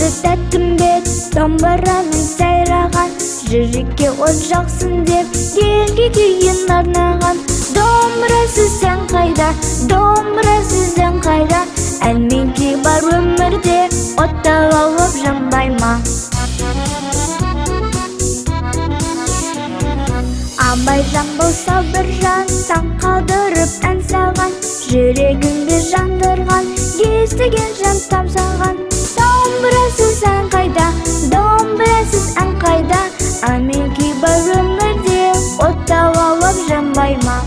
Тамақты тәттімбет домбыраның сайраған, жүрекке от жақсын деп елге күйін арнаған. Домбырасыз ән қайда, домбырасыз ән қайда, әнмен күй бар өмірде, отта лаулап жанбай ма? Абайжан болса бір жан, таң қалдырып ән салған, жүрегіңді жандырған, естіген жан тамсанған. Домбырасыз ән қайда, домбырасыз ән қайда, әнмен күй бар өмірде, отта лаулап жанбай ма?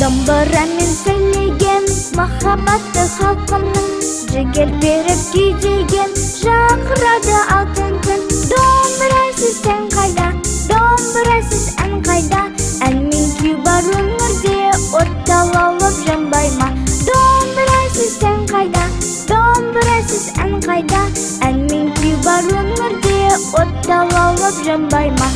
Домбырамен сөйлеген махаббатты халқымның, жігер беріп күйдеген жақырады алтын күн. Домбырасыз ән қайда, домбырасыз ән қайда, әнмен күй бар өмірде, отта лаулап жанбай ма? Домбырасыз ән қайда, домбырасыз ән қайда, әнмен күй бар өмірде, отта лаулап жанбай ма?